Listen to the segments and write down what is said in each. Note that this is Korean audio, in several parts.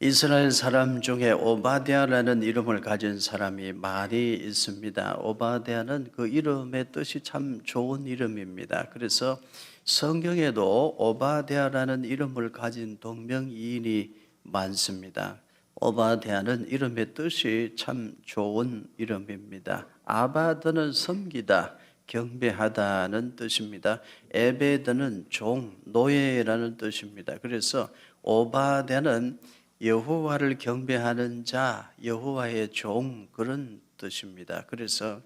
이스라엘 사람 중에 오바댜라는 이름을 가진 사람이 많이 있습니다. 오바댜는 그 이름의 뜻이 참 좋은 이름입니다. 그래서 성경에도 오바댜라는 이름을 가진 동명이인이 많습니다. 오바댜는 이름의 뜻이 참 좋은 이름입니다. 아바드는 섬기다, 경배하다는 뜻입니다. 에베드는 종, 노예라는 뜻입니다. 그래서 오바댜는 여호와를 경배하는 자, 여호와의 종, 그런 뜻입니다. 그래서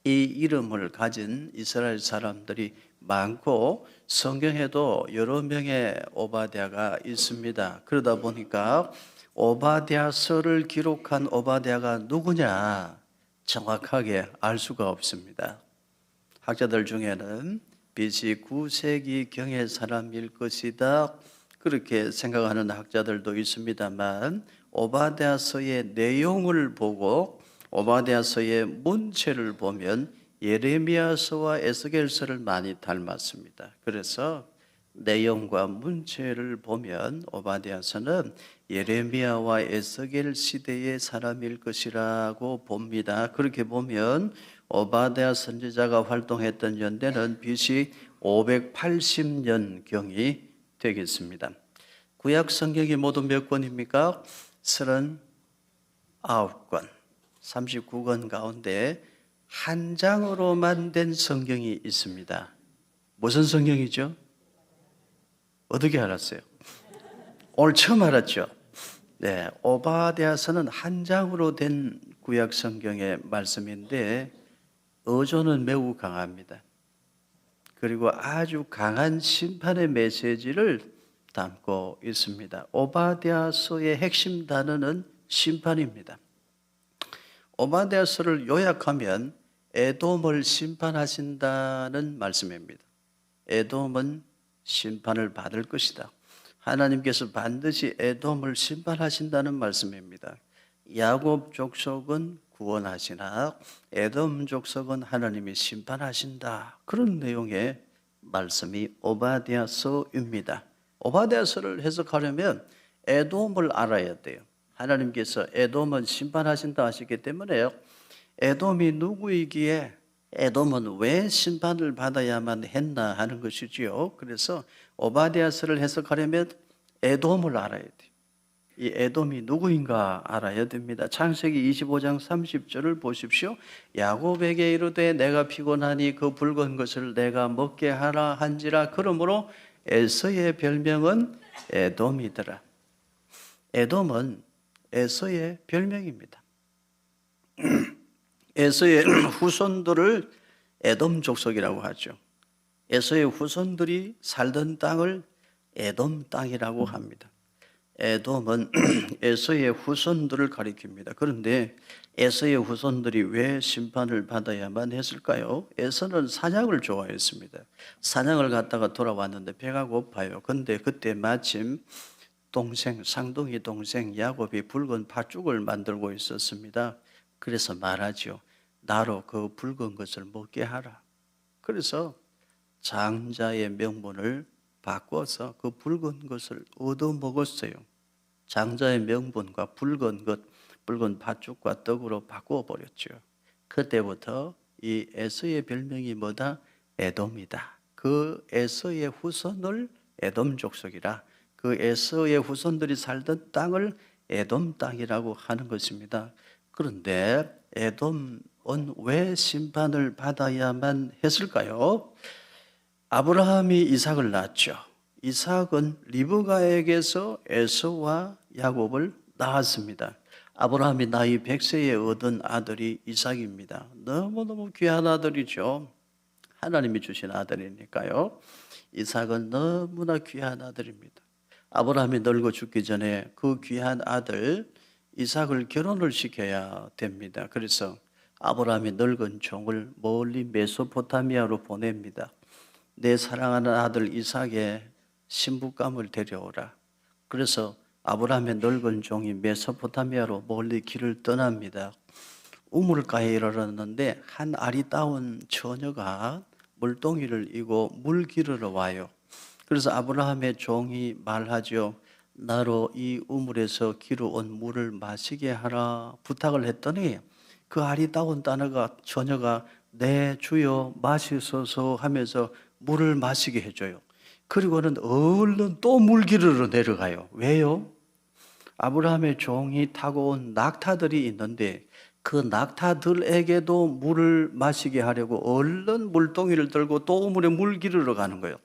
이 이름을 가진 이스라엘 사람들이 많고 성경에도 여러 명의 오바댜가 있습니다. 그러다 보니까 오바댜서를 기록한 오바댜가 누구냐 정확하게 알 수가 없습니다. 학자들 중에는 BC 9세기 경의 사람일 것이다, 그렇게 생각하는 학자들도 있습니다만, 오바댜서의 내용을 보고 오바댜서의 문체를 보면 예레미야서와 에스겔서를 많이 닮았습니다. 그래서 내용과 문체를 보면 오바댜서는 예레미야와 에스겔 시대의 사람일 것이라고 봅니다. 그렇게 보면 오바댜 선지자가 활동했던 연대는 BC 580년경이 되겠습니다. 구약 성경이 모두 몇 권입니까? 39권, 39권 가운데 한 장으로만 된 성경이 있습니다. 무슨 성경이죠? 어떻게 알았어요? 오늘 처음 알았죠? 네, 오바댜서는 한 장으로 된 구약 성경의 말씀인데 어조는 매우 강합니다. 그리고 아주 강한 심판의 메시지를 담고 있습니다. 오바댜서의 핵심 단어는 심판입니다. 오바댜서를 요약하면 에돔을 심판하신다는 말씀입니다. 에돔은 심판을 받을 것이다. 하나님께서 반드시 에돔을 심판하신다는 말씀입니다. 야곱 족속은 구원하시나 에돔 족속은 하나님이 심판하신다. 그런 내용의 말씀이 오바댜서입니다. 오바댜서를 해석하려면 에돔을 알아야 돼요. 하나님께서 에돔은 심판하신다 하시기 때문에 에돔이 누구이기에, 에돔은 왜 심판을 받아야만 했나 하는 것이지요. 그래서 오바댜서를 해석하려면 에돔을 알아야 돼요. 이 에돔이 누구인가 알아야 됩니다. 창세기 25장 30절을 보십시오. 야곱에게 이르되 내가 피곤하니 그 붉은 것을 내가 먹게 하라 한지라. 그러므로 에서의 별명은 에돔이더라. 에돔은 에서의 별명입니다. 에서의 후손들을 에돔 족속이라고 하죠. 에서의 후손들이 살던 땅을 에돔 땅이라고 합니다. 에돔은 에서의 후손들을 가리킵니다. 그런데 에서의 후손들이 왜 심판을 받아야만 했을까요? 에서는 사냥을 좋아했습니다. 사냥을 갔다가 돌아왔는데 배가 고파요. 근데 그때 마침 쌍둥이 동생 야곱이 붉은 팥죽을 만들고 있었습니다. 그래서 말하죠. 나로 그 붉은 것을 먹게 하라. 그래서 장자의 명분을 바꿔서 그 붉은 것을 얻어 먹었어요. 장자의 명분과 붉은 것, 붉은 팥죽과 떡으로 바꾸어 버렸죠. 그때부터 이 에서의 별명이 뭐다? 에돔이다. 그 에서의 후손을 에돔 족속이라, 그 에서의 후손들이 살던 땅을 에돔 땅이라고 하는 것입니다. 그런데 에돔은 왜 심판을 받아야만 했을까요? 아브라함이 이삭을 낳았죠. 이삭은 리브가에게서 에서와 야곱을 낳았습니다. 아브라함이 나이 100세에 얻은 아들이 이삭입니다. 너무너무 귀한 아들이죠. 하나님이 주신 아들이니까요. 이삭은 너무나 귀한 아들입니다. 아브라함이 늙어 죽기 전에 그 귀한 아들 이삭을 결혼을 시켜야 됩니다. 그래서 아브라함이 늙은 종을 멀리 메소포타미아로 보냅니다. 내 사랑하는 아들 이삭의 신부감을 데려오라. 그래서 아브라함의 늙은 종이 메소포타미아로 멀리 길을 떠납니다. 우물가에 이르렀는데 한 아리따운 처녀가 물동이를 이고 물 기르러 와요. 그래서 아브라함의 종이 말하죠. 나로 이 우물에서 기르온 물을 마시게 하라 부탁을 했더니 그 아리따운 처녀가 네 주여 마시소서 하면서 물을 마시게 해줘요. 그리고는 얼른 또 물 기르러 내려가요. 왜요? 아브라함의 종이 타고 온 낙타들이 있는데 그 낙타들에게도 물을 마시게 하려고 얼른 물동이를 들고 또 우물에 물 기르러 가는 거예요.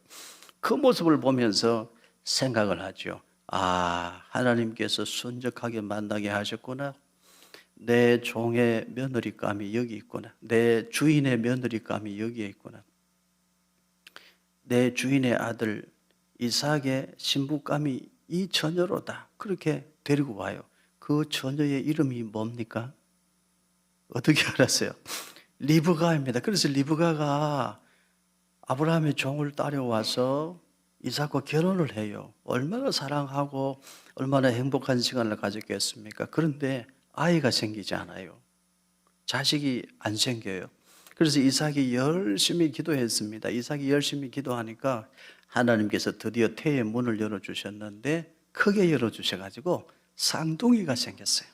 그 모습을 보면서 생각을 하죠. 아, 하나님께서 순적하게 만나게 하셨구나. 내 종의 며느리감이 여기 있구나. 내 주인의 며느리감이 여기에 있구나. 내 주인의 아들 이삭의 신부감이 이 처녀로다. 그렇게 데리고 와요. 그 처녀의 이름이 뭡니까? 어떻게 알았어요? 리브가입니다. 그래서 리브가가 아브라함의 종을 따려와서 이삭과 결혼을 해요. 얼마나 사랑하고 얼마나 행복한 시간을 가졌겠습니까? 그런데 아이가 생기지 않아요. 자식이 안 생겨요. 그래서 이삭이 열심히 기도했습니다. 이삭이 열심히 기도하니까 하나님께서 드디어 태의 문을 열어주셨는데 크게 열어주셔가지고 쌍둥이가 생겼어요.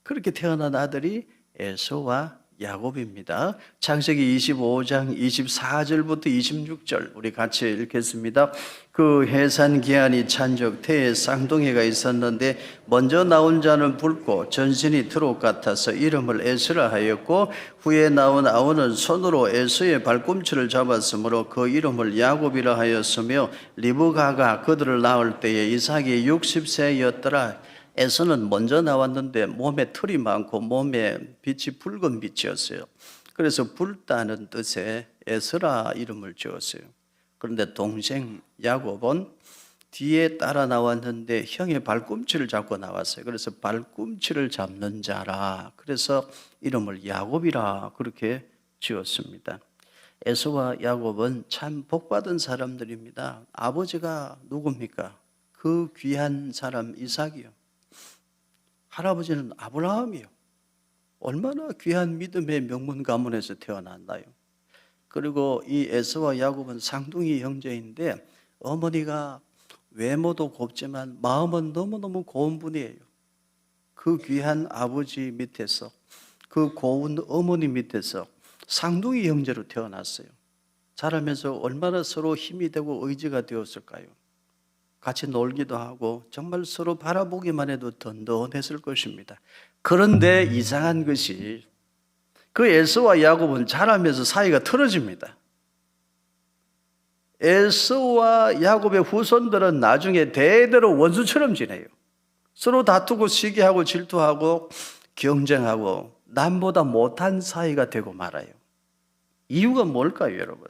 그렇게 태어난 아들이 에서와 야곱입니다. 창세기 25장 24절부터 26절 우리 같이 읽겠습니다. 그 해산 기한이 찬적 태에 쌍둥이가 있었는데 먼저 나온 자는 붉고 전신이 트롯 같아서 이름을 에스라 하였고 후에 나온 아우는 손으로 에서의 발꿈치를 잡았으므로 그 이름을 야곱이라 하였으며 리브가가 그들을 낳을 때에 이삭이 60세였더라. 에서는 먼저 나왔는데 몸에 털이 많고 몸에 빛이 붉은 빛이었어요. 그래서 붉다는 뜻의 에서라 이름을 지었어요. 그런데 동생 야곱은 뒤에 따라 나왔는데 형의 발꿈치를 잡고 나왔어요. 그래서 발꿈치를 잡는 자라. 그래서 이름을 야곱이라 그렇게 지었습니다. 에서와 야곱은 참 복받은 사람들입니다. 아버지가 누굽니까? 그 귀한 사람 이삭이요. 할아버지는 아브라함이요. 얼마나 귀한 믿음의 명문 가문에서 태어났나요? 그리고 이 에서와 야곱은 쌍둥이 형제인데 어머니가 외모도 곱지만 마음은 너무너무 고운 분이에요. 그 귀한 아버지 밑에서 그 고운 어머니 밑에서 쌍둥이 형제로 태어났어요. 자라면서 얼마나 서로 힘이 되고 의지가 되었을까요? 같이 놀기도 하고 정말 서로 바라보기만 해도 든든했을 것입니다. 그런데 이상한 것이 그 에서와 야곱은 자라면서 사이가 틀어집니다. 에서와 야곱의 후손들은 나중에 대대로 원수처럼 지내요. 서로 다투고 시기하고 질투하고 경쟁하고 남보다 못한 사이가 되고 말아요. 이유가 뭘까요, 여러분?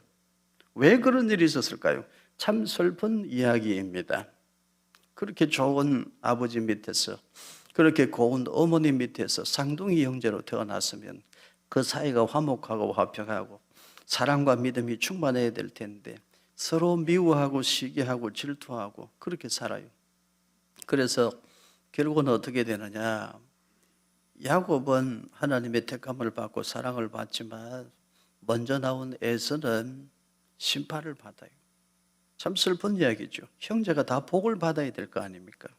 왜 그런 일이 있었을까요? 참 슬픈 이야기입니다. 그렇게 좋은 아버지 밑에서 그렇게 고운 어머니 밑에서 쌍둥이 형제로 태어났으면 그 사이가 화목하고 화평하고 사랑과 믿음이 충만해야 될 텐데 서로 미워하고 시기하고 질투하고 그렇게 살아요. 그래서 결국은 어떻게 되느냐? 야곱은 하나님의 택함을 받고 사랑을 받지만 먼저 나온 에서는 심판을 받아요. 참 슬픈 이야기죠. 형제가 다 복을 받아야 될 거 아닙니까?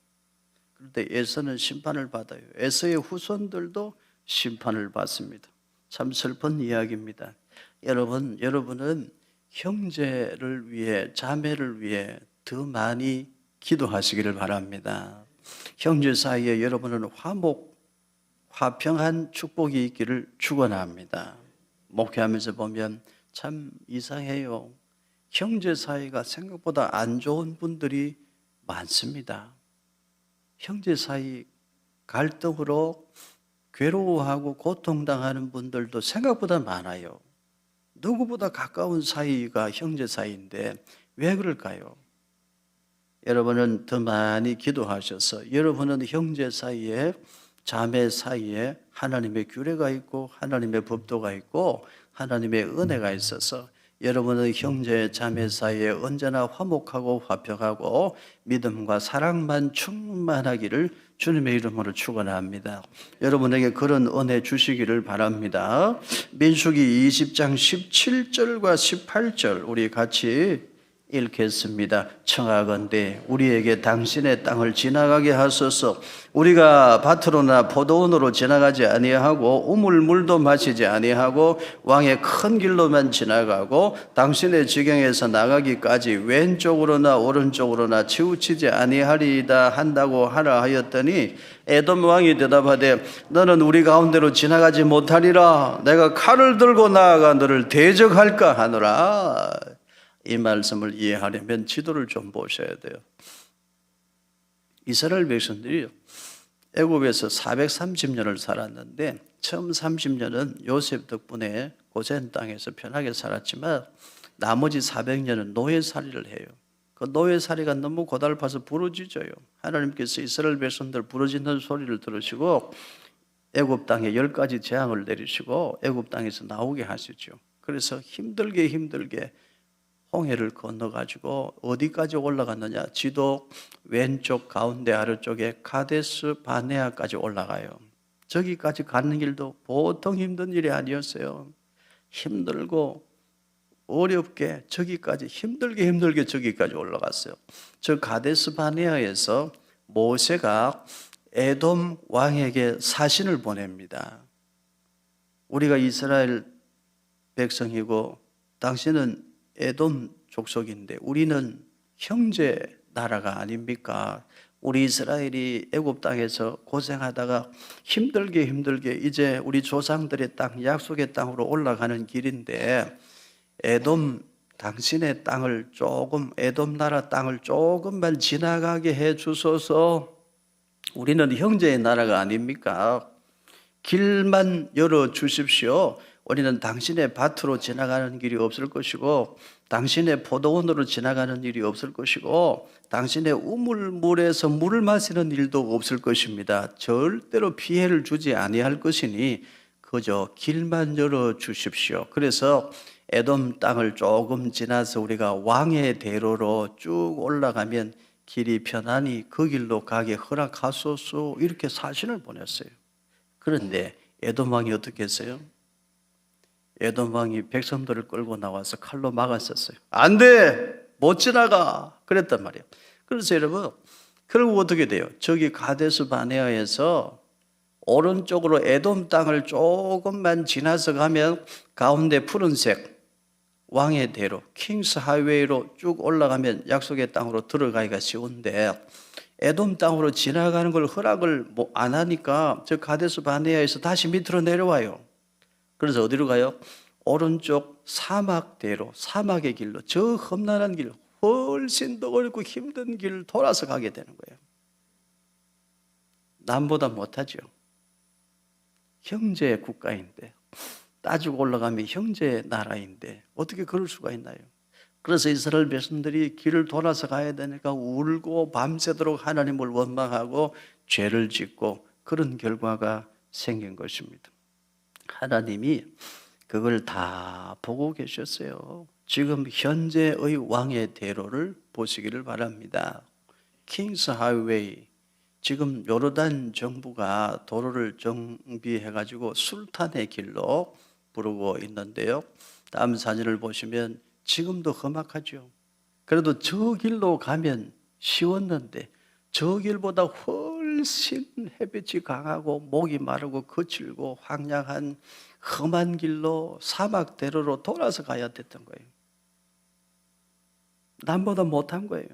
그런데 에서는 심판을 받아요. 에서의 후손들도 심판을 받습니다. 참 슬픈 이야기입니다. 여러분은 형제를 위해, 자매를 위해 더 많이 기도하시기를 바랍니다. 형제 사이에 여러분은 화평한 축복이 있기를 축원합니다. 목회하면서 보면 참 이상해요. 형제 사이가 생각보다 안 좋은 분들이 많습니다. 형제 사이 갈등으로 괴로워하고 고통당하는 분들도 생각보다 많아요. 누구보다 가까운 사이가 형제 사이인데 왜 그럴까요? 여러분은 더 많이 기도하셔서 여러분은 형제 사이에, 자매 사이에 하나님의 규례가 있고 하나님의 법도가 있고 하나님의 은혜가 있어서 여러분의 형제 자매 사이에 언제나 화목하고 화평하고 믿음과 사랑만 충만하기를 주님의 이름으로 축원합니다. 여러분에게 그런 은혜 주시기를 바랍니다. 민수기 20장 17절과 18절 우리 같이 읽겠습니다. 청하건대 우리에게 당신의 땅을 지나가게 하소서. 우리가 밭으로나 포도원으로 지나가지 아니하고 우물물도 마시지 아니하고 왕의 큰 길로만 지나가고 당신의 지경에서 나가기까지 왼쪽으로나 오른쪽으로나 치우치지 아니하리이다 한다고 하라 하였더니 에돔 왕이 대답하되 너는 우리 가운데로 지나가지 못하리라. 내가 칼을 들고 나아가 너를 대적할까 하노라. 이 말씀을 이해하려면 지도를 좀 보셔야 돼요. 이스라엘 백성들이 애굽에서 430년을 살았는데 처음 30년은 요셉 덕분에 고센 땅에서 편하게 살았지만 나머지 400년은 노예살이를 해요. 그 노예살이가 너무 고달파서 부르짖어요. 하나님께서 이스라엘 백성들 부르짖는 소리를 들으시고 애굽 땅에 10가지 재앙을 내리시고 애굽 땅에서 나오게 하시죠. 그래서 힘들게 홍해를 건너가지고 어디까지 올라갔느냐? 지도 왼쪽 가운데 아래쪽에 카데스 바네아까지 올라가요. 저기까지 가는 길도 보통 힘든 일이 아니었어요. 힘들고 어렵게 저기까지 힘들게 저기까지 올라갔어요. 저 카데스 바네아에서 모세가 에돔 왕에게 사신을 보냅니다. 우리가 이스라엘 백성이고 당신은 에돔 족속인데 우리는 형제 나라가 아닙니까? 우리 이스라엘이 애굽 땅에서 고생하다가 힘들게 이제 우리 조상들의 땅, 약속의 땅으로 올라가는 길인데 에돔 당신의 땅을 조금, 에돔 나라 땅을 조금만 지나가게 해 주소서. 우리는 형제의 나라가 아닙니까? 길만 열어 주십시오. 우리는 당신의 밭으로 지나가는 길이 없을 것이고 당신의 포도원으로 지나가는 일이 없을 것이고 당신의 우물물에서 물을 마시는 일도 없을 것입니다. 절대로 피해를 주지 아니할 것이니 그저 길만 열어 주십시오. 그래서 에돔 땅을 조금 지나서 우리가 왕의 대로로 쭉 올라가면 길이 편하니 그 길로 가게 허락하소서. 이렇게 사신을 보냈어요. 그런데 에돔 왕이 어떻게 했어요? 에돔 왕이 백성들을 끌고 나와서 칼로 막았었어요. 안 돼! 못 지나가! 그랬단 말이에요. 그래서 여러분, 결국 어떻게 돼요? 저기 가데스 바네아에서 오른쪽으로 에돔 땅을 조금만 지나서 가면 가운데 푸른색 왕의 대로, 킹스 하이웨이로 쭉 올라가면 약속의 땅으로 들어가기가 쉬운데 에돔 땅으로 지나가는 걸 허락을 안 하니까 저 가데스 바네아에서 다시 밑으로 내려와요. 그래서 어디로 가요? 오른쪽 사막대로, 사막의 길로, 저 험난한 길, 훨씬 더 어렵고 힘든 길을 돌아서 가게 되는 거예요. 남보다 못하죠. 형제의 국가인데, 따지고 올라가면 형제의 나라인데 어떻게 그럴 수가 있나요? 그래서 이스라엘 백성들이 길을 돌아서 가야 되니까 울고 밤새도록 하나님을 원망하고 죄를 짓고 그런 결과가 생긴 것입니다. 하나님이 그걸 다 보고 계셨어요. 지금 현재의 왕의 대로를 보시기를 바랍니다. 킹스 하이웨이, 지금 요르단 정부가 도로를 정비해가지고 술탄의 길로 부르고 있는데요. 다음 사진을 보시면 지금도 험악하죠. 그래도 저 길로 가면 쉬웠는데 저 길보다 훨씬 햇빛이 강하고 목이 마르고 거칠고 황량한 험한 길로 사막대로로 돌아서 가야 됐던 거예요. 남보다 못한 거예요.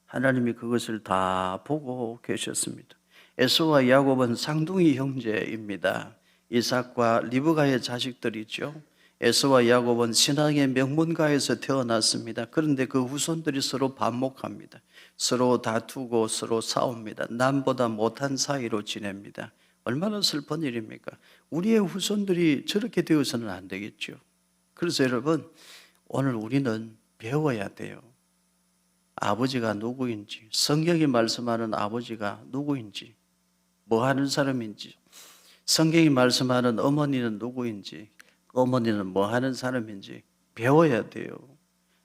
하나님이 그것을 다 보고 계셨습니다. 에서와 야곱은 쌍둥이 형제입니다. 이삭과 리브가의 자식들이죠. 에서와 야곱은 신앙의 명문가에서 태어났습니다. 그런데 그 후손들이 서로 반목합니다. 서로 다투고 서로 싸웁니다. 남보다 못한 사이로 지냅니다. 얼마나 슬픈 일입니까? 우리의 후손들이 저렇게 되어서는 안 되겠죠. 그래서 여러분, 오늘 우리는 배워야 돼요. 아버지가 누구인지, 성경이 말씀하는 아버지가 누구인지, 뭐 하는 사람인지, 성경이 말씀하는 어머니는 누구인지, 어머니는 뭐 하는 사람인지 배워야 돼요.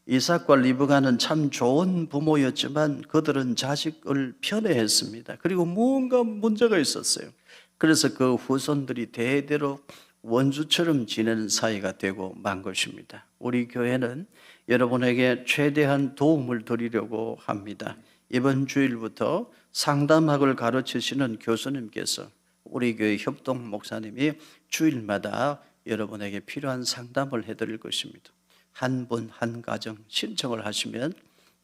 이삭과 리브가는 참 좋은 부모였지만 그들은 자식을 편애했습니다. 그리고 무언가 문제가 있었어요. 그래서 그 후손들이 대대로 원수처럼 지내는 사이가 되고 만 것입니다. 우리 교회는 여러분에게 최대한 도움을 드리려고 합니다. 이번 주일부터 상담학을 가르치시는 교수님께서 우리 교회 협동 목사님이 주일마다 여러분에게 필요한 상담을 해드릴 것입니다. 한 분 한 가정 신청을 하시면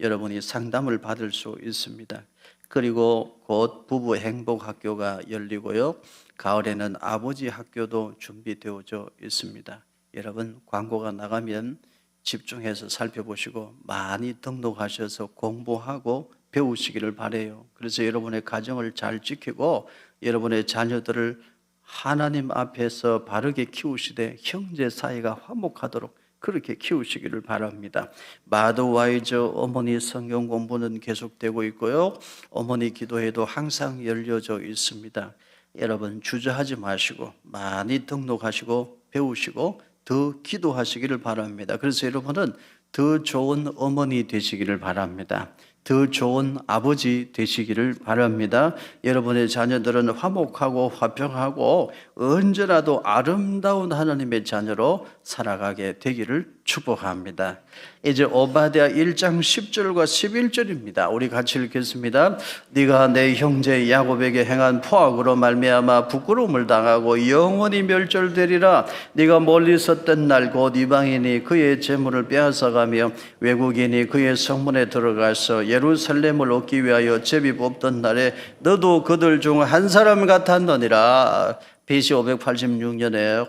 여러분이 상담을 받을 수 있습니다. 그리고 곧 부부 행복학교가 열리고요. 가을에는 아버지 학교도 준비되어져 있습니다. 여러분 광고가 나가면 집중해서 살펴보시고 많이 등록하셔서 공부하고 배우시기를 바라요. 그래서 여러분의 가정을 잘 지키고 여러분의 자녀들을 하나님 앞에서 바르게 키우시되 형제 사이가 화목하도록 그렇게 키우시기를 바랍니다. 마더 와이저 어머니 성경 공부는 계속되고 있고요. 어머니 기도회도 항상 열려져 있습니다. 여러분 주저하지 마시고 많이 등록하시고 배우시고 더 기도하시기를 바랍니다. 그래서 여러분은 더 좋은 어머니 되시기를 바랍니다. 더 좋은 아버지 되시기를 바랍니다. 여러분의 자녀들은 화목하고 화평하고 언제라도 아름다운 하나님의 자녀로 살아가게 되기를 축복합니다. 이제 오바댜 1장 10절과 11절입니다. 우리 같이 읽겠습니다. 네가 내 형제 야곱에게 행한 포악으로 말미암아 부끄러움을 당하고 영원히 멸절되리라. 네가 멀리 있었던 날 곧 이방인이 그의 재물을 빼앗아가며 외국인이 그의 성문에 들어가서 예루살렘을 얻기 위하여 제비 뽑던 날에 너도 그들 중 한 사람 같았느니라. BC 586년에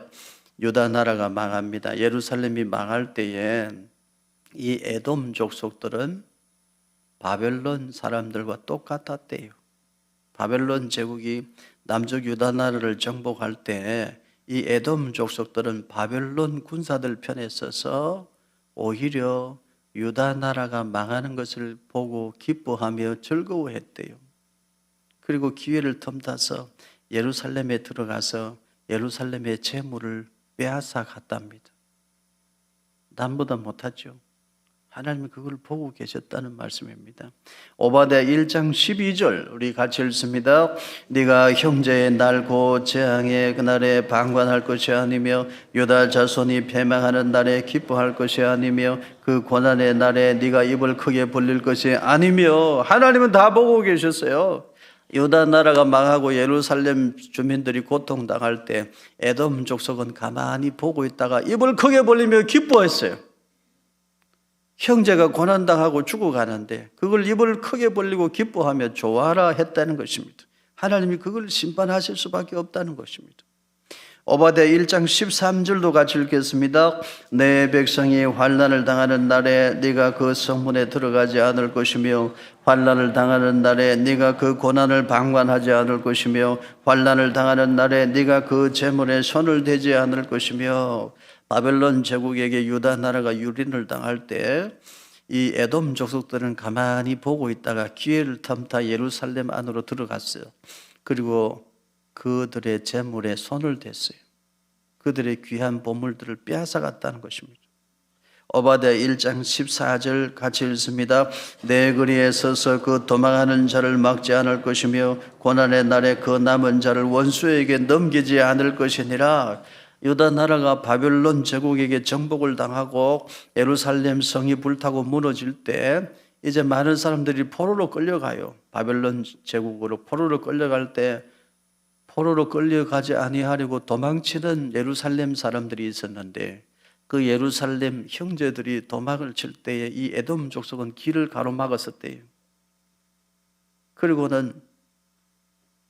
유다 나라가 망합니다. 예루살렘이 망할 때에 이 에돔 족속들은 바벨론 사람들과 똑같았대요. 바벨론 제국이 남쪽 유다 나라를 정복할 때 이 에돔 족속들은 바벨론 군사들 편에 서서 오히려 유다 나라가 망하는 것을 보고 기뻐하며 즐거워했대요. 그리고 기회를 틈타서 예루살렘에 들어가서 예루살렘의 재물을 빼앗아 갔답니다. 남보다 못하죠. 하나님이 그걸 보고 계셨다는 말씀입니다. 오바댜 1장 12절 우리 같이 읽습니다. 네가 형제의 날 곧 재앙의 그날에 방관할 것이 아니며 유다 자손이 패망하는 날에 기뻐할 것이 아니며 그 고난의 날에 네가 입을 크게 벌릴 것이 아니며. 하나님은 다 보고 계셨어요. 유다 나라가 망하고 예루살렘 주민들이 고통당할 때 에돔 족속은 가만히 보고 있다가 입을 크게 벌리며 기뻐했어요. 형제가 고난당하고 죽어가는데 그걸 입을 크게 벌리고 기뻐하며 좋아라 했다는 것입니다. 하나님이 그걸 심판하실 수밖에 없다는 것입니다. 오바댜 1장 13절도 같이 읽겠습니다. 내 백성이 환난을 당하는 날에 네가 그 성문에 들어가지 않을 것이며 환난을 당하는 날에 네가 그 고난을 방관하지 않을 것이며 환난을 당하는 날에 네가 그 재물에 손을 대지 않을 것이며. 바벨론 제국에게 유다 나라가 유린을 당할 때 이 에돔 족속들은 가만히 보고 있다가 기회를 틈타 예루살렘 안으로 들어갔어요. 그리고 그들의 재물에 손을 댔어요. 그들의 귀한 보물들을 빼앗아갔다는 것입니다. 오바댜 1장 14절 같이 읽습니다. 내 거리에 서서 그 도망하는 자를 막지 않을 것이며 고난의 날에 그 남은 자를 원수에게 넘기지 않을 것이니라. 유다 나라가 바벨론 제국에게 정복을 당하고 예루살렘 성이 불타고 무너질 때 이제 많은 사람들이 포로로 끌려가요. 바벨론 제국으로 포로로 끌려갈 때 포로로 끌려가지 아니하려고 도망치는 예루살렘 사람들이 있었는데 그 예루살렘 형제들이 도망을 칠 때에 이 에돔 족속은 길을 가로막았었대요. 그리고는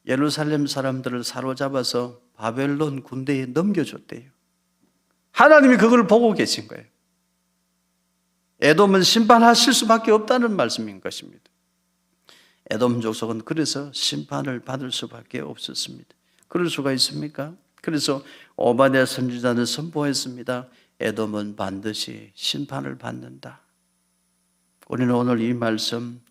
예루살렘 사람들을 사로잡아서 바벨론 군대에 넘겨줬대요. 하나님이 그걸 보고 계신 거예요. 에돔은 심판하실 수밖에 없다는 말씀인 것입니다. 에돔 족속은 그래서 심판을 받을 수밖에 없었습니다. 그럴 수가 있습니까? 그래서 오바댜 선지자는 선포했습니다. 에돔은 반드시 심판을 받는다. 우리는 오늘 이 말씀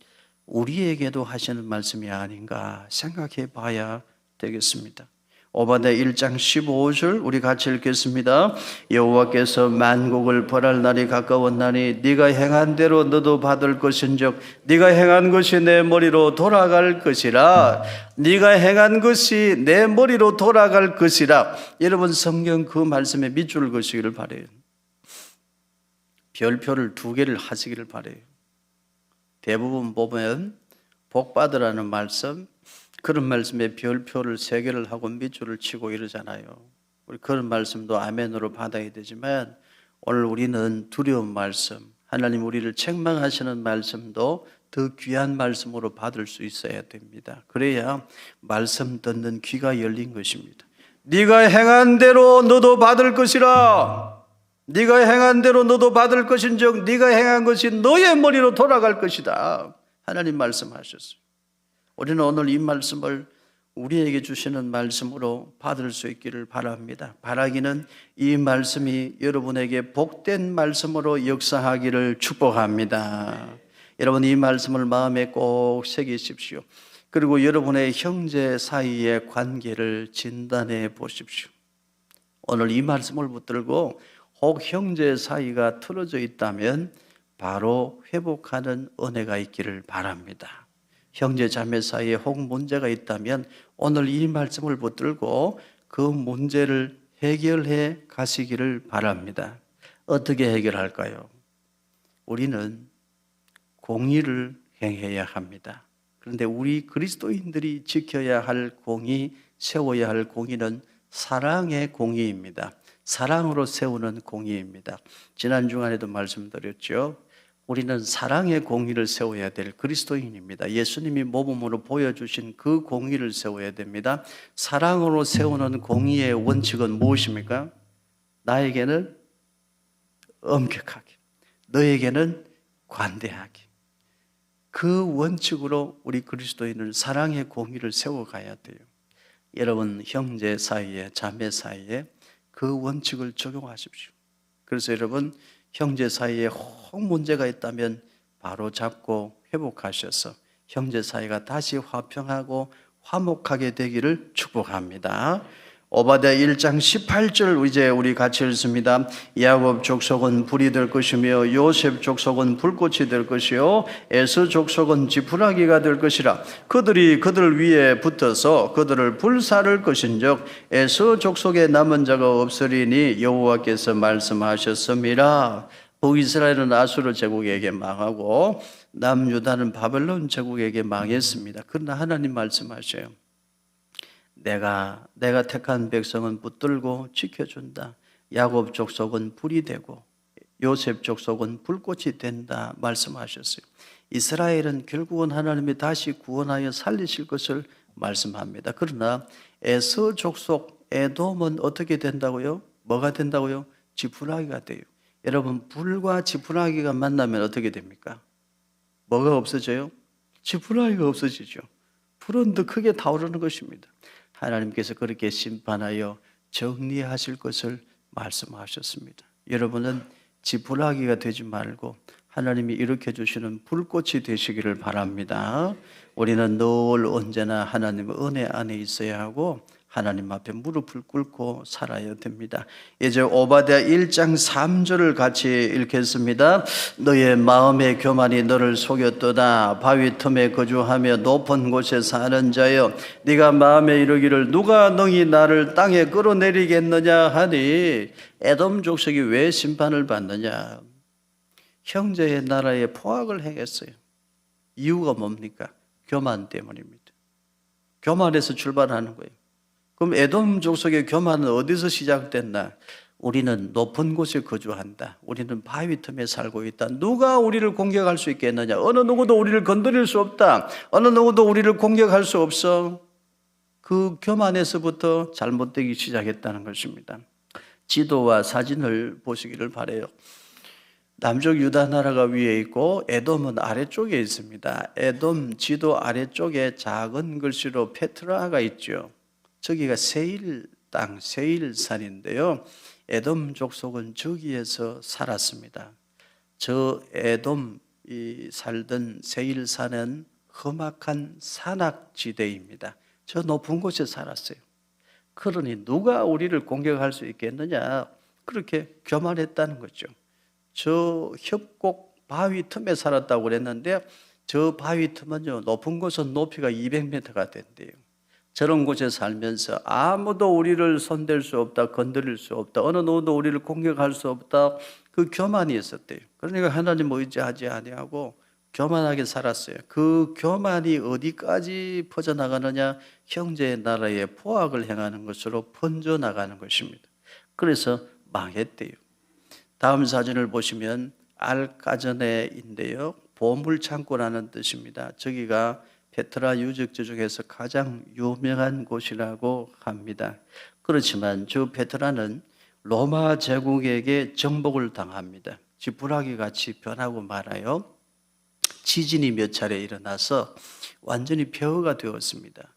우리에게도 하시는 말씀이 아닌가 생각해 봐야 되겠습니다. 오바댜 1장 15절 우리 같이 읽겠습니다. 여호와께서 만국을 벌할 날이 가까웠나니 네가 행한 대로 너도 받을 것인즉 네가 행한 것이 내 머리로 돌아갈 것이라. 네가 행한 것이 내 머리로 돌아갈 것이라. 여러분 성경 그 말씀에 밑줄 그시기를 바라요. 별표를 2개를 하시기를 바라요. 대부분 보면 복 받으라는 말씀, 그런 말씀에 별표를 3개를 하고 밑줄을 치고 이러잖아요. 우리 그런 말씀도 아멘으로 받아야 되지만 오늘 우리는 두려운 말씀, 하나님 우리를 책망하시는 말씀도 더 귀한 말씀으로 받을 수 있어야 됩니다. 그래야 말씀 듣는 귀가 열린 것입니다. 네가 행한 대로 너도 받을 것이라. 네가 행한 대로 너도 받을 것인즉 네가 행한 것이 너의 머리로 돌아갈 것이다. 하나님 말씀하셨어요. 우리는 오늘 이 말씀을 우리에게 주시는 말씀으로 받을 수 있기를 바랍니다. 바라기는 이 말씀이 여러분에게 복된 말씀으로 역사하기를 축복합니다. 여러분 이 말씀을 마음에 꼭 새기십시오. 그리고 여러분의 형제 사이의 관계를 진단해 보십시오. 오늘 이 말씀을 붙들고 혹 형제 사이가 틀어져 있다면 바로 회복하는 은혜가 있기를 바랍니다. 형제 자매 사이에 혹 문제가 있다면 오늘 이 말씀을 붙들고 그 문제를 해결해 가시기를 바랍니다. 어떻게 해결할까요? 우리는 공의를 행해야 합니다. 그런데 우리 그리스도인들이 지켜야 할 공의, 세워야 할 공의는 사랑의 공의입니다. 사랑으로 세우는 공의입니다. 지난 주간에도 말씀드렸죠. 우리는 사랑의 공의를 세워야 될 그리스도인입니다. 예수님이 모범으로 보여주신 그 공의를 세워야 됩니다. 사랑으로 세우는 공의의 원칙은 무엇입니까? 나에게는 엄격하게, 너에게는 관대하게. 그 원칙으로 우리 그리스도인은 사랑의 공의를 세워가야 돼요. 여러분 형제 사이에, 자매 사이에 그 원칙을 적용하십시오. 그래서 여러분 형제 사이에 혹 문제가 있다면 바로 잡고 회복하셔서 형제 사이가 다시 화평하고 화목하게 되기를 축복합니다. 오바댜 1장 18절 이제 우리 같이 읽습니다. 야곱 족속은 불이 될 것이며 요셉 족속은 불꽃이 될 것이요 에서 족속은 지푸라기가 될 것이라. 그들이 그들 위에 붙어서 그들을 불사를 것인즉 에서 족속에 남은 자가 없으리니 여호와께서 말씀하셨습니다. 북이스라엘은 아수르 제국에게 망하고 남유다는 바벨론 제국에게 망했습니다. 그러나 하나님 말씀하셔요. 내가 택한 백성은 붙들고 지켜준다. 야곱 족속은 불이 되고 요셉 족속은 불꽃이 된다 말씀하셨어요. 이스라엘은 결국은 하나님이 다시 구원하여 살리실 것을 말씀합니다. 그러나 에서 족속 에돔은 어떻게 된다고요? 뭐가 된다고요? 지푸라기가 돼요. 여러분 불과 지푸라기가 만나면 어떻게 됩니까? 뭐가 없어져요? 지푸라기가 없어지죠. 불은 더 크게 타오르는 것입니다. 하나님께서 그렇게 심판하여 정리하실 것을 말씀하셨습니다. 여러분은 지푸라기가 되지 말고 하나님이 일으켜 주시는 불꽃이 되시기를 바랍니다. 우리는 늘 언제나 하나님의 은혜 안에 있어야 하고 하나님 앞에 무릎을 꿇고 살아야 됩니다. 이제 오바댜 1장 3절을 같이 읽겠습니다. 너의 마음의 교만이 너를 속였도다. 바위 틈에 거주하며 높은 곳에 사는 자여 네가 마음에 이르기를 누가 능히 나를 땅에 끌어내리겠느냐 하니 에돔 족속이 왜 심판을 받느냐? 형제의 나라에 포악을 행했어요. 이유가 뭡니까? 교만 때문입니다. 교만에서 출발하는 거예요. 그럼 에돔 족속의 교만은 어디서 시작됐나? 우리는 높은 곳에 거주한다. 우리는 바위 틈에 살고 있다. 누가 우리를 공격할 수 있겠느냐? 어느 누구도 우리를 건드릴 수 없다. 어느 누구도 우리를 공격할 수 없어. 그 교만에서부터 잘못되기 시작했다는 것입니다. 지도와 사진을 보시기를 바라요. 남쪽 유다 나라가 위에 있고 에돔은 아래쪽에 있습니다. 에돔 지도 아래쪽에 작은 글씨로 페트라가 있죠. 저기가 세일 땅, 세일산인데요. 에돔 족속은 저기에서 살았습니다. 저 에돔이 살던 세일산은 험악한 산악지대입니다. 저 높은 곳에 살았어요. 그러니 누가 우리를 공격할 수 있겠느냐? 그렇게 교만했다는 거죠. 저 협곡 바위 틈에 살았다고 그랬는데 저 바위 틈은요, 높은 곳은 높이가 200m가 된대요. 저런 곳에 살면서 아무도 우리를 손댈 수 없다, 건드릴 수 없다, 어느 누구도 우리를 공격할 수 없다, 그 교만이 있었대요. 그러니까 하나님 의지하지 아니하고 교만하게 살았어요. 그 교만이 어디까지 퍼져나가느냐? 형제의 나라에 포악을 행하는 것으로 번져나가는 것입니다. 그래서 망했대요. 다음 사진을 보시면 알까저네인데요, 보물창고라는 뜻입니다. 저기가 페트라 유적지 중에서 가장 유명한 곳이라고 합니다. 그렇지만 저 페트라는 로마 제국에게 정복을 당합니다. 지푸라기 같이 변하고 말아요. 지진이 몇 차례 일어나서 완전히 폐허가 되었습니다.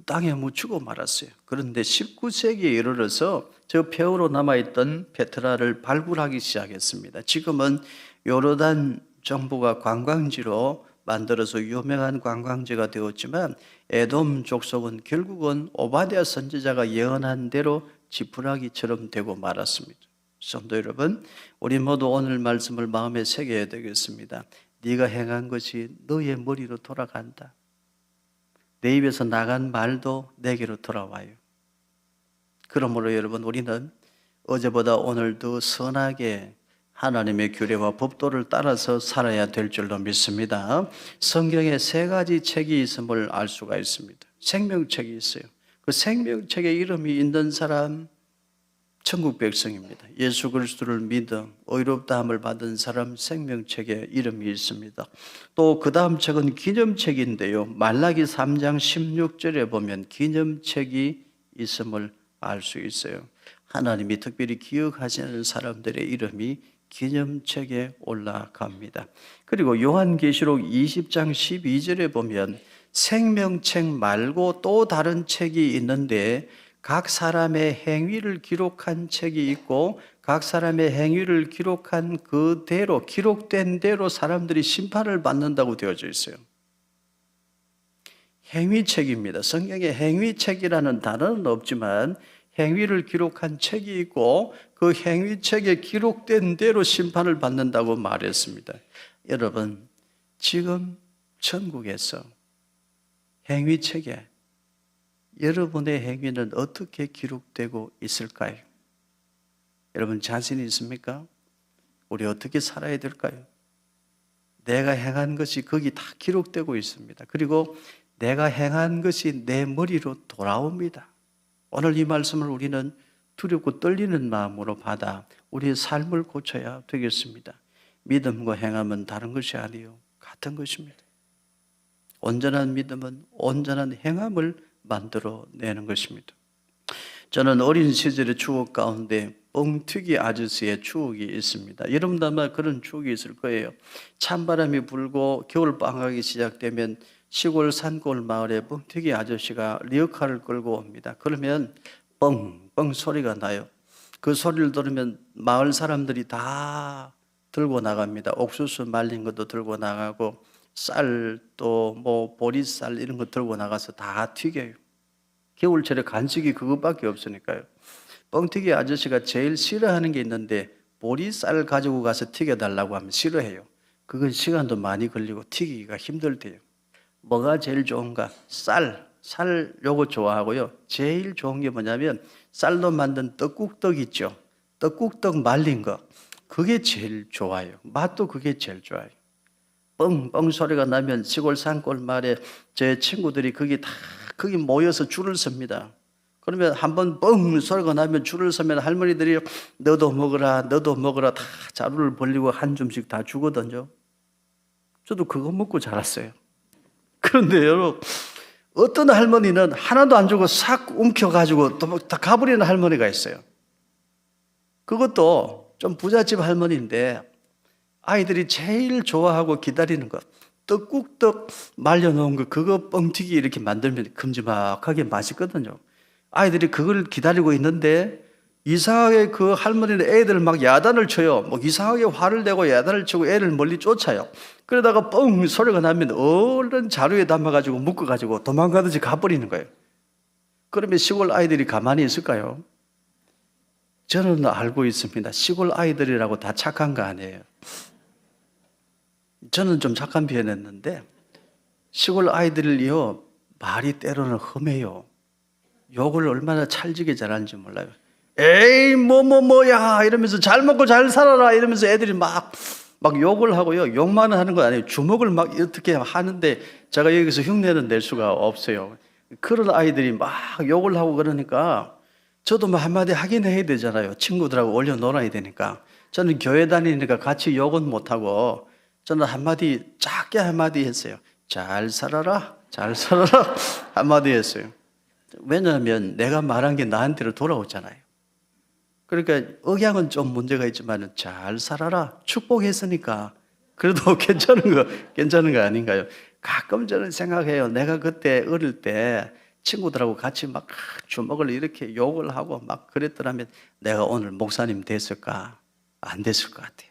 땅에 묻히고 말았어요. 그런데 19세기에 이르러서 저 폐허로 남아있던 페트라를 발굴하기 시작했습니다. 지금은 요르단 정부가 관광지로 만들어서 유명한 관광지가 되었지만 에돔 족속은 결국은 오바댜 선지자가 예언한 대로 지푸라기처럼 되고 말았습니다. 성도 여러분, 우리 모두 오늘 말씀을 마음에 새겨야 되겠습니다. 네가 행한 것이 너의 머리로 돌아간다. 내 입에서 나간 말도 내게로 돌아와요. 그러므로 여러분, 우리는 어제보다 오늘 더 선하게 하나님의 규례와 법도를 따라서 살아야 될 줄로 믿습니다. 성경에 3가지 책이 있음을 알 수가 있습니다. 생명책이 있어요. 그 생명책에 이름이 있는 사람, 천국 백성입니다. 예수 그리스도를 믿어 의롭다함을 받은 사람, 생명책에 이름이 있습니다. 또 그 다음 책은 기념책인데요, 말라기 3장 16절에 보면 기념책이 있음을 알 수 있어요. 하나님이 특별히 기억하시는 사람들의 이름이 기념책에 올라갑니다. 그리고 요한계시록 20장 12절에 보면 생명책 말고 또 다른 책이 있는데 각 사람의 행위를 기록한 책이 있고 각 사람의 행위를 기록한 그대로, 기록된 대로 사람들이 심판을 받는다고 되어져 있어요. 행위책입니다. 성경에 행위책이라는 단어는 없지만 행위를 기록한 책이 있고 그 행위책에 기록된 대로 심판을 받는다고 말했습니다. 여러분, 지금 천국에서 행위책에 여러분의 행위는 어떻게 기록되고 있을까요? 여러분 자신 있습니까? 우리 어떻게 살아야 될까요? 내가 행한 것이 거기 다 기록되고 있습니다. 그리고 내가 행한 것이 내 머리로 돌아옵니다. 오늘 이 말씀을 우리는 두렵고 떨리는 마음으로 받아 우리의 삶을 고쳐야 되겠습니다. 믿음과 행함은 다른 것이 아니요 같은 것입니다. 온전한 믿음은 온전한 행함을 만들어내는 것입니다. 저는 어린 시절의 추억 가운데 뻥튀기 아저씨의 추억이 있습니다. 여러분도 아마 그런 추억이 있을 거예요. 찬바람이 불고 겨울방학이 시작되면 시골 산골 마을에 뻥튀기 아저씨가 리어카를 끌고 옵니다. 그러면 뻥뻥 소리가 나요. 그 소리를 들으면 마을 사람들이 다 들고 나갑니다. 옥수수 말린 것도 들고 나가고 쌀 또 뭐 보리쌀 이런 거 들고 나가서 다 튀겨요. 겨울철에 간식이 그것밖에 없으니까요. 뻥튀기 아저씨가 제일 싫어하는 게 있는데 보리쌀 가지고 가서 튀겨달라고 하면 싫어해요. 그건 시간도 많이 걸리고 튀기기가 힘들대요. 뭐가 제일 좋은가? 쌀 요거 좋아하고요. 제일 좋은 게 뭐냐면 쌀로 만든 떡국떡 있죠. 떡국떡 말린 거. 그게 제일 좋아요. 맛도 그게 제일 좋아요. 뻥뻥 소리가 나면 시골 산골 마을에 제 친구들이 거기 모여서 줄을 섭니다. 그러면 한번 뻥 소리가 나면 줄을 서면 할머니들이 너도 먹어라 다 자루를 벌리고 한 줌씩 다 주거든요. 저도 그거 먹고 자랐어요. 그런데 여러분, 어떤 할머니는 하나도 안 주고 싹 움켜가지고 또 다 가버리는 할머니가 있어요. 그것도 좀 부잣집 할머니인데 아이들이 제일 좋아하고 기다리는 것, 떡국떡 말려놓은 거 그거 뻥튀기 이렇게 만들면 큼지막하게 맛있거든요. 아이들이 그걸 기다리고 있는데 이상하게 그 할머니는 애들 막 야단을 쳐요. 뭐 이상하게 화를 내고 야단을 치고 애를 멀리 쫓아요. 그러다가 뻥 소리가 나면 얼른 자루에 담아가지고 묶어가지고 도망가듯이 가버리는 거예요. 그러면 시골 아이들이 가만히 있을까요? 저는 알고 있습니다. 시골 아이들이라고 다 착한 거 아니에요. 저는 좀 착한 편이었는데 시골 아이들이요, 말이 때로는 험해요. 욕을 얼마나 찰지게 잘하는지 몰라요. 에이 뭐야 이러면서 잘 먹고 잘 살아라 이러면서 애들이 막 욕을 하고요. 욕만 하는 거 아니에요. 주먹을 막 어떻게 하는데 제가 여기서 흉내는 낼 수가 없어요. 그런 아이들이 막 욕을 하고 그러니까 저도 뭐 한마디 하긴 해야 되잖아요. 친구들하고 올려놓아야 되니까. 저는 교회 다니니까 같이 욕은 못하고 저는 한마디, 작게 한마디 했어요. 잘 살아라, 잘 살아라 한마디 했어요. 왜냐하면 내가 말한 게 나한테로 돌아오잖아요. 그러니까 억양은 좀 문제가 있지만 잘 살아라, 축복했으니까 그래도 괜찮은 거 아닌가요? 가끔 저는 생각해요. 내가 그때 어릴 때 친구들하고 같이 막 주먹을 이렇게 욕을 하고 막 그랬더라면 내가 오늘 목사님 됐을까? 안 됐을 것 같아요.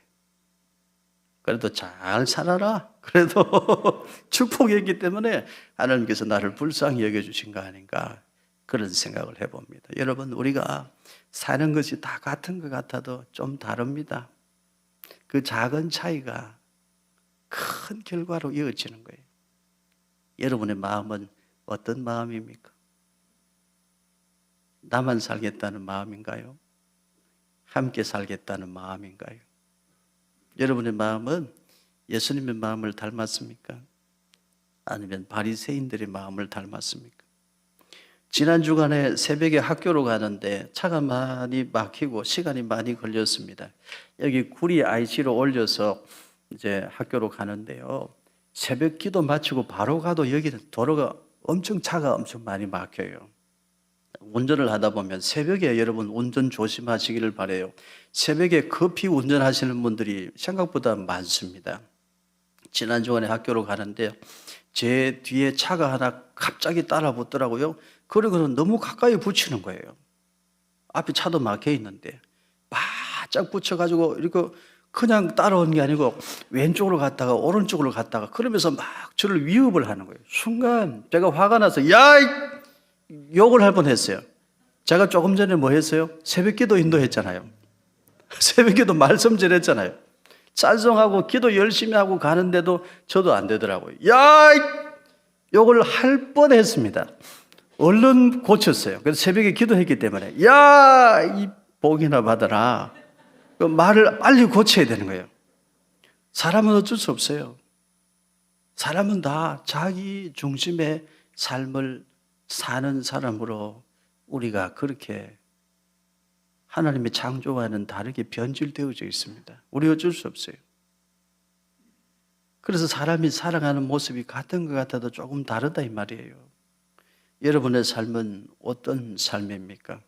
그래도 잘 살아라. 그래도 축복했기 때문에 하나님께서 나를 불쌍히 여겨주신 거 아닌가, 그런 생각을 해봅니다. 여러분, 우리가 사는 것이 다 같은 것 같아도 좀 다릅니다. 그 작은 차이가 큰 결과로 이어지는 거예요. 여러분의 마음은 어떤 마음입니까? 나만 살겠다는 마음인가요? 함께 살겠다는 마음인가요? 여러분의 마음은 예수님의 마음을 닮았습니까? 아니면 바리새인들의 마음을 닮았습니까? 지난 주간에 새벽에 학교로 가는데 차가 많이 막히고 시간이 많이 걸렸습니다. 여기 구리 IC로 올려서 이제 학교로 가는데요. 새벽 기도 마치고 바로 가도 여기는 도로가 차가 엄청 많이 막혀요. 운전을 하다 보면 새벽에 여러분 운전 조심하시기를 바라요. 새벽에 급히 운전하시는 분들이 생각보다 많습니다. 지난 주간에 학교로 가는데 제 뒤에 차가 하나 갑자기 따라 붙더라고요. 그리고는 너무 가까이 붙이는 거예요. 앞에 차도 막혀 있는데 바짝 붙여가지고 이렇게 그냥 따라오는 게 아니고 왼쪽으로 갔다가 오른쪽으로 갔다가 그러면서 막 저를 위협을 하는 거예요. 순간 제가 화가 나서 야! 욕을 할 뻔했어요. 제가 조금 전에 뭐 했어요? 새벽기도 인도했잖아요. 새벽기도 말씀 전했잖아요. 찬송하고 기도 열심히 하고 가는데도 저도 안 되더라고요. 야! 욕을 할 뻔했습니다. 얼른 고쳤어요. 그래서 새벽에 기도했기 때문에 야! 이 복이나 받아라. 그 말을 빨리 고쳐야 되는 거예요. 사람은 어쩔 수 없어요. 사람은 다 자기 중심의 삶을 사는 사람으로 우리가 그렇게 하나님의 창조와는 다르게 변질되어져 있습니다. 우리 어쩔 수 없어요. 그래서 사람이 살아가는 모습이 같은 것 같아도 조금 다르다 이 말이에요. 여러분의 삶은 어떤 삶입니까?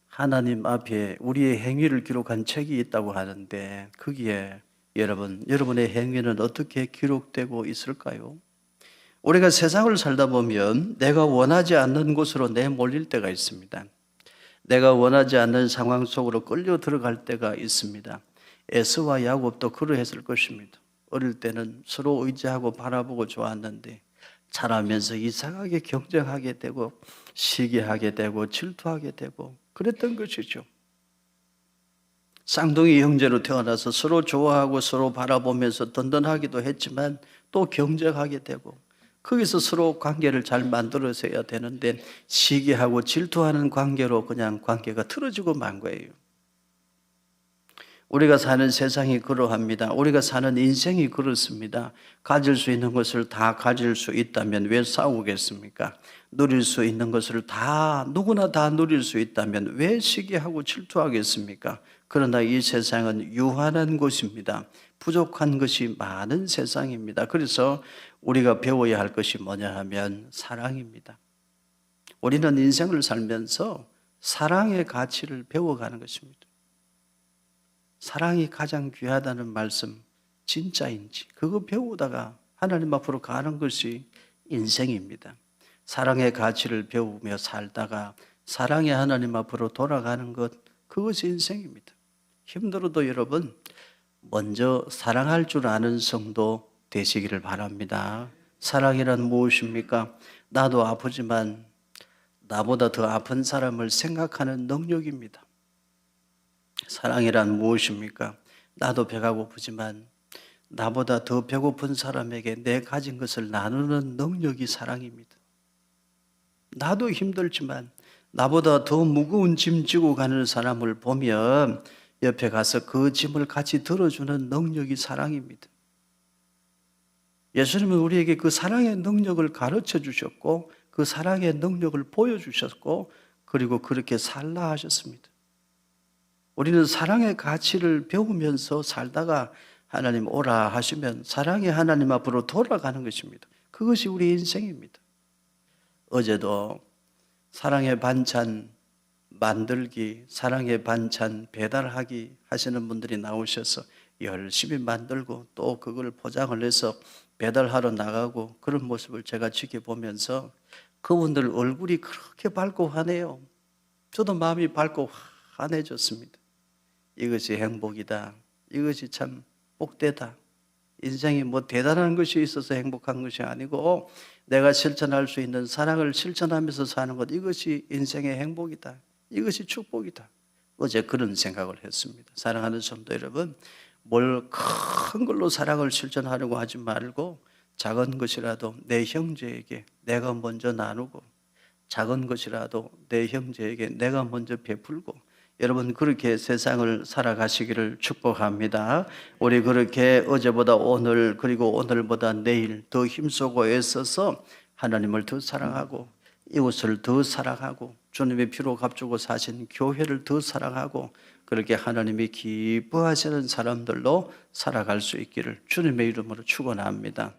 하나님 앞에 우리의 행위를 기록한 책이 있다고 하는데 거기에 여러분의 행위는 어떻게 기록되고 있을까요? 우리가 세상을 살다 보면 내가 원하지 않는 곳으로 내몰릴 때가 있습니다. 내가 원하지 않는 상황 속으로 끌려 들어갈 때가 있습니다. 에서와 야곱도 그러했을 것입니다. 어릴 때는 서로 의지하고 바라보고 좋았는데 자라면서 이상하게 경쟁하게 되고 시기하게 되고 질투하게 되고 그랬던 것이죠. 쌍둥이 형제로 태어나서 서로 좋아하고 서로 바라보면서 든든하기도 했지만 또 경쟁하게 되고 거기서 서로 관계를 잘 만들어서야 되는데 시기하고 질투하는 관계로 그냥 관계가 틀어지고 만 거예요. 우리가 사는 세상이 그러합니다. 우리가 사는 인생이 그렇습니다. 가질 수 있는 것을 다 가질 수 있다면 왜 싸우겠습니까? 누릴 수 있는 것을 누구나 다 누릴 수 있다면 왜 시기하고 질투하겠습니까? 그러나 이 세상은 유한한 곳입니다. 부족한 것이 많은 세상입니다. 그래서 우리가 배워야 할 것이 뭐냐 하면 사랑입니다. 우리는 인생을 살면서 사랑의 가치를 배워가는 것입니다. 사랑이 가장 귀하다는 말씀 진짜인지 그거 배우다가 하나님 앞으로 가는 것이 인생입니다. 사랑의 가치를 배우며 살다가 사랑의 하나님 앞으로 돌아가는 것, 그것이 인생입니다. 힘들어도 여러분 먼저 사랑할 줄 아는 성도 되시기를 바랍니다. 사랑이란 무엇입니까? 나도 아프지만 나보다 더 아픈 사람을 생각하는 능력입니다. 사랑이란 무엇입니까? 나도 배가 고프지만 나보다 더 배고픈 사람에게 내 가진 것을 나누는 능력이 사랑입니다. 나도 힘들지만 나보다 더 무거운 짐 지고 가는 사람을 보면 옆에 가서 그 짐을 같이 들어주는 능력이 사랑입니다. 예수님은 우리에게 그 사랑의 능력을 가르쳐 주셨고 그 사랑의 능력을 보여주셨고 그리고 그렇게 살라 하셨습니다. 우리는 사랑의 가치를 배우면서 살다가 하나님 오라 하시면 사랑의 하나님 앞으로 돌아가는 것입니다. 그것이 우리 인생입니다. 어제도 사랑의 반찬 만들기, 사랑의 반찬 배달하기 하시는 분들이 나오셔서 열심히 만들고 또 그걸 포장을 해서 배달하러 나가고 그런 모습을 제가 지켜보면서 그분들 얼굴이 그렇게 밝고 환해요. 저도 마음이 밝고 환해졌습니다. 이것이 행복이다. 이것이 참 복되다. 인생이 뭐 대단한 것이 있어서 행복한 것이 아니고 내가 실천할 수 있는 사랑을 실천하면서 사는 것, 이것이 인생의 행복이다. 이것이 축복이다. 어제 그런 생각을 했습니다. 사랑하는 성도 여러분, 뭘 큰 걸로 사랑을 실천하려고 하지 말고 작은 것이라도 내 형제에게 내가 먼저 나누고 작은 것이라도 내 형제에게 내가 먼저 베풀고 여러분 그렇게 세상을 살아가시기를 축복합니다. 우리 그렇게 어제보다 오늘 그리고 오늘보다 내일 더 힘쓰고 애써서 하나님을 더 사랑하고 이웃을 더 사랑하고 주님의 피로 값주고 사신 교회를 더 사랑하고 그렇게 하나님이 기뻐하시는 사람들로 살아갈 수 있기를 주님의 이름으로 축원합니다.